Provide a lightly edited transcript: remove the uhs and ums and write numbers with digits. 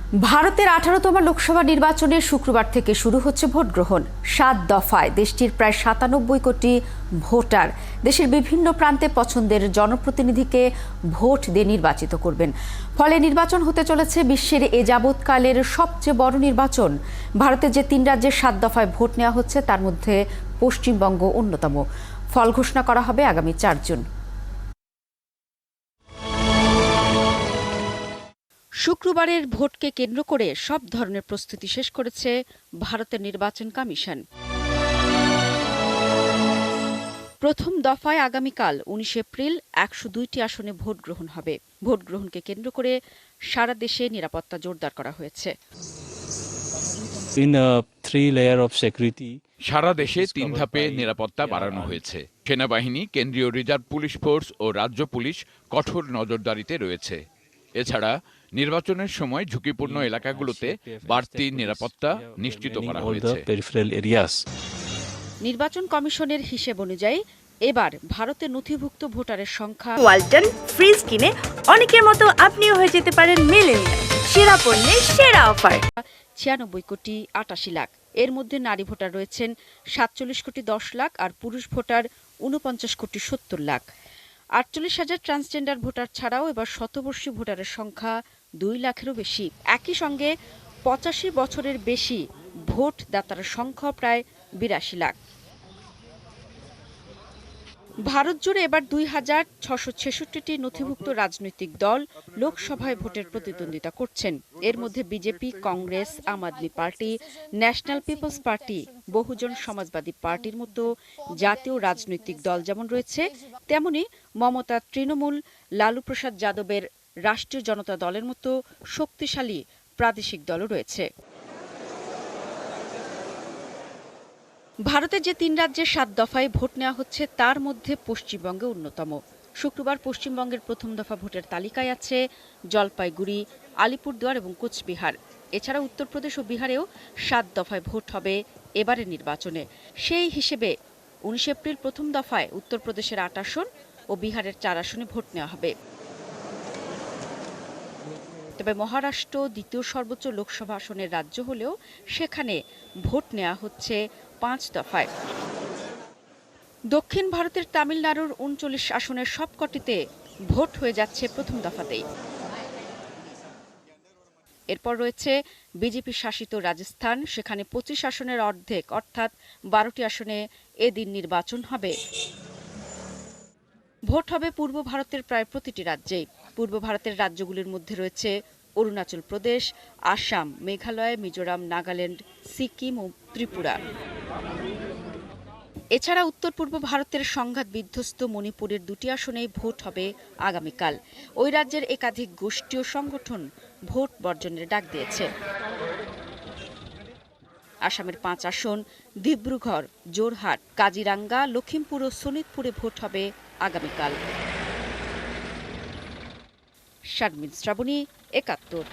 ভারতের 18তম লোকসভা নির্বাচনে শুক্রবার থেকে শুরু হচ্ছে ভোট গ্রহণ। 7 দফায় দেশটির প্রায় 97 কোটি ভোটার দেশের বিভিন্ন প্রান্তে পছন্দের জনপ্রতিনিধিকে ভোট দিয়ে নির্বাচিত করবেন। ফলে নির্বাচন হতে চলেছে বিশ্বের এ যাবৎকালের সবচেয়ে বড় নির্বাচন। ভারতের যে 3 রাজ্যের 7 দফায় ভোট নেওয়া হচ্ছে তার মধ্যে পশ্চিমবঙ্গ অন্যতম। ফল ঘোষণা করা হবে আগামী 4 জুন। শুক্রবারের ভোটকে কেন্দ্র করে সব ধরনের প্রস্তুতি শেষ করেছে ভারতের নির্বাচন কমিশন। প্রথম দফায় আগামীকাল 19 এপ্রিল 102টি আসনে ভোট গ্রহণ হবে। ভোট গ্রহণকে কেন্দ্র করে সারা দেশে নিরাপত্তা জোরদার করা হয়েছে। সারা দেশে 3 ধাপে নিরাপত্তা বাড়ানো হয়েছে। সেনাবাহিনী, কেন্দ্রীয় রিজার্ভ পুলিশ ফোর্স ও রাজ্য পুলিশ কঠোর নজরদারিতে রয়েছে। এছাড়া নির্বাচনের সময় ঝুঁকিপূর্ণ এলাকাগুলোতে বাড়তি নিরাপত্তা নিশ্চিত করা হয়েছে। নির্বাচন কমিশনের হিসেব অনুযায়ী এবার ভারতে নথিভুক্ত ভোটারের সংখ্যা। ওয়ালটন ফ্রিজ কিনে অনেকের মতো আপনিও হয়ে যেতে পারেন মিলেনিয়াল। সেরা পণ্যের সেরা অফার। 96 কোটি 88 লাখ। এর মধ্যে নারী ভোটার রয়েছেন 47 কোটি 10 লাখ আর পুরুষ ভোটার 49 কোটি 70 লাখ। 48,000 ট্রান্সজেন্ডার ভোটার ছাড়াও এবার শতবর্ষী ভোটারের সংখ্যা 2 লাখেরও বেশি। একই সঙ্গে 85 বছরের বেশি ভোটদাতার সংখ্যা প্রায় 82 লাখ। ভারত জুড়ে এবার 2666টি নথিভুক্ত রাজনৈতিক দল লোকসভায় ভোটের প্রতিদ্বন্দ্বিতা করছেন। এর মধ্যে বিজেপি, কংগ্রেস, আম আদমি party, national people's party, Bahujan Samajwadi পার্টির মতো জাতীয় রাজনৈতিক দল যেমন রয়েছে, তেমনি মমতা তৃণমূল, লালু প্রসাদ যাদবের রাষ্ট্রীয় জনতা দলের মতো শক্তিশালী প্রাদেশিক দলও রয়েছে। ভারতের যে 3 রাজ্যের 7 দফায় ভোট নেওয়া হচ্ছে তার মধ্যে পশ্চিমবঙ্গ অন্যতম। শুক্রবার পশ্চিমবঙ্গের প্রথম দফা ভোটের তালিকায় আছে জলপাইগুড়ি, আলিপুরদুয়ার এবং কোচবিহার। এছাড়া উত্তরপ্রদেশ ও বিহারেও 7 দফায় ভোট হবে এবারের নির্বাচনে। সেই হিসেবে 19 এপ্রিল প্রথম দফায় উত্তরপ্রদেশের 8 আসন ও বিহারের 4 আসনে ভোট নেওয়া হবে। তবে মহারাষ্ট্র দ্বিতীয় সর্বোচ্চ লোকসভা আসনের রাজ্য হলেও সেখানে ভোট নেওয়া হচ্ছে 5 দফায়। দক্ষিণ ভারতের তামিলনাড়ুর 39 আসনের সবকটিতে ভোট হয়ে যাচ্ছে প্রথম দফাতেই। এরপর রয়েছে বিজেপি শাসিত রাজস্থান, সেখানে 25 আসনের অর্ধেক অর্থাৎ 12টি আসনে এদিন নির্বাচন হবে। ভোট হবে পূর্ব ভারতের প্রায় প্রতিটি রাজ্যেই। পূর্ব ভারতের রাজ্যগুলির মধ্যে রয়েছে অরুণাচল প্রদেশ, আসাম, মেঘালয়, মিজোরাম, নাগাল্যান্ড, সিকিম ও ত্রিপুরা। এছাড়া উত্তর পূর্ব ভারতের সংঘাত বিধ্বস্ত মণিপুরের 2টি আসনেই ভোট হবে আগামীকাল। ওই রাজ্যের একাধিক গোষ্ঠী ও সংগঠন ভোট বর্জনের ডাক দিয়েছে। আসামের 5 আসন ডিব্রুগড়, জোরহাট, কাজিরাঙ্গা, লখিমপুর ও শোনিতপুরে ভোট হবে আগামীকাল। শারমিন শ্রাবণী, 71।